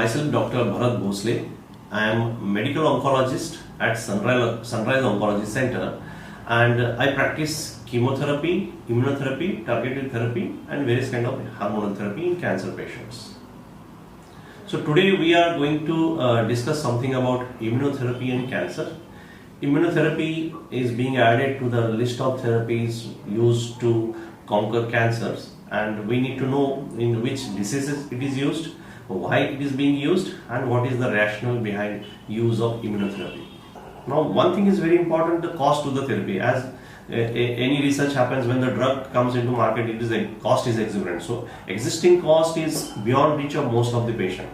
myself Dr. Bharat Bhosle. I am medical oncologist at Sunrise Oncology Center, and I practice chemotherapy, immunotherapy, targeted therapy and various kind of hormonal therapy in cancer patients. So today we are going to discuss something about immunotherapy and cancer. Immunotherapy is being added to the list of therapies used to conquer cancers, and we need to know in which diseases it is used, why it is being used, and what is the rationale behind use of immunotherapy. Now, one thing is very important: the cost of the therapy. As any research happens, when the drug comes into market, cost is exuberant. So existing cost is beyond reach of most of the patient.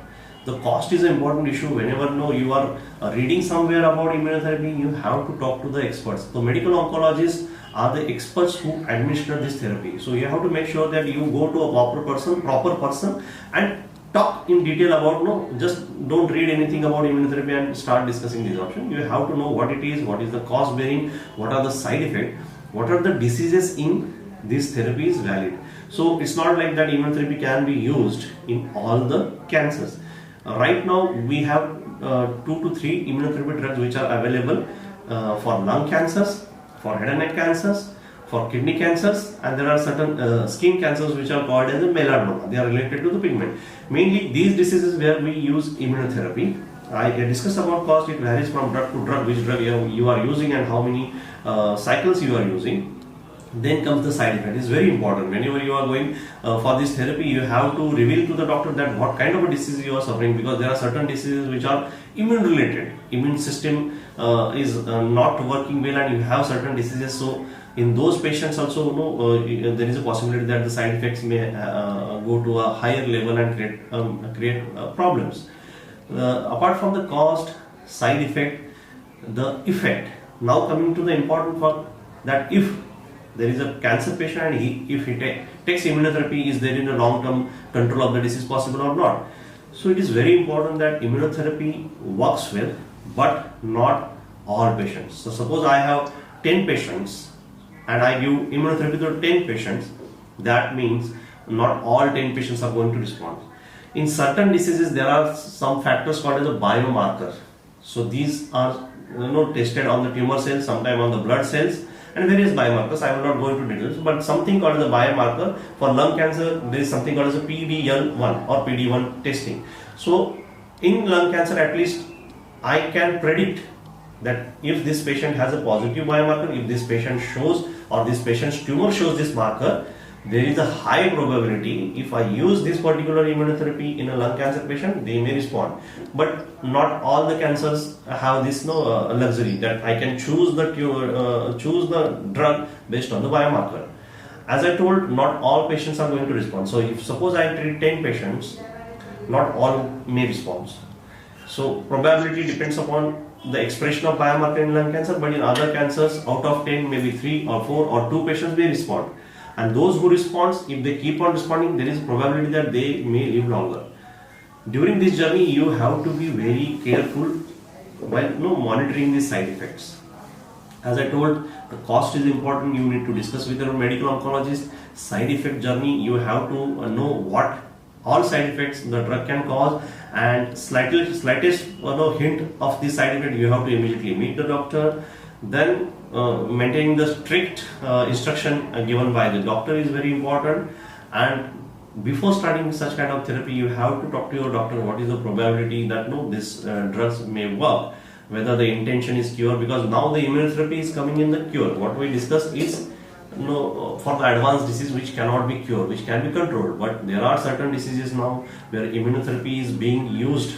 The cost is an important issue. Whenever you are reading somewhere about immunotherapy, you have to talk to the experts. So medical oncologists are the experts who administer this therapy. So you have to make sure that you go to a proper person and talk in detail about, just don't read anything about immunotherapy and start discussing this option. You have to know what it is, what is the cost bearing, what are the side effects, what are the diseases in this therapy is valid. So it's not like that immunotherapy can be used in all the cancers. Right now we have 2 to 3 immunotherapy drugs which are available for lung cancers, for head and neck cancers, for kidney cancers, and there are certain skin cancers which are called as a melanoma. They are related to the pigment. Mainly these diseases where we use immunotherapy. I discussed about cost. It varies from drug to drug, which drug you are using and how many cycles you are using. Then comes the side effect. It's very important. Whenever you are going for this therapy, you have to reveal to the doctor that what kind of a disease you are suffering, because there are certain diseases which are immune related. Immune system is not working well, and you have certain diseases. So in those patients also, there is a possibility that the side effects may go to a higher level and create problems. Apart from the cost, side effect, the effect. Now coming to the important part, that if there is a cancer patient and if he takes immunotherapy, is there in a long-term control of the disease possible or not? So it is very important that immunotherapy works well, but not all patients. So suppose I have 10 patients and I give immunotherapy to 10 patients, that means not all 10 patients are going to respond. In certain diseases, there are some factors called as a biomarker. So these are tested on the tumor cells, sometimes on the blood cells, and various biomarkers. I will not go into details, but something called as a biomarker. For lung cancer, there is something called as a PD-L1 or PD-1 testing. So in lung cancer, at least I can predict that if this patient has a positive biomarker, if this patient shows or this patient's tumor shows this marker, there is a high probability if I use this particular immunotherapy in a lung cancer patient, they may respond. But not all the cancers have this luxury that I can choose the drug based on the biomarker. As I told, not all patients are going to respond. So if suppose I treat 10 patients, not all may respond. So probability depends upon the expression of biomarker in lung cancer, but in other cancers, out of 10, maybe 3 or 4 or 2 patients may respond. And those who respond, if they keep on responding, there is a probability that they may live longer. During this journey, you have to be very careful while monitoring these side effects. As I told, the cost is important. You need to discuss with your medical oncologist. Side effect journey, you have to know what all side effects the drug can cause, and slightest hint of this side effect, you have to immediately meet the doctor. Then maintaining the strict instruction given by the doctor is very important. And before starting such kind of therapy, you have to talk to your doctor what is the probability that this drugs may work, whether the intention is cure, because now the immunotherapy is coming in the cure. What we discussed is for the advanced disease which cannot be cured, which can be controlled. But there are certain diseases now where immunotherapy is being used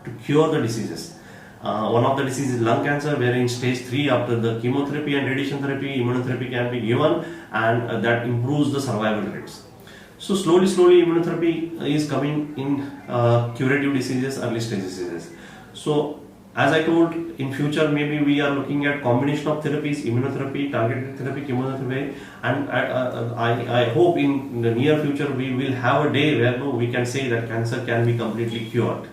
to cure the diseases. One of the diseases is lung cancer, where in stage 3 after the chemotherapy and radiation therapy, immunotherapy can be given, and that improves the survival rates. So slowly immunotherapy is coming in curative diseases, early stage diseases. So as I told, in future maybe we are looking at combination of therapies, immunotherapy, targeted therapy, chemotherapy, and I hope in the near future we will have a day where we can say that cancer can be completely cured.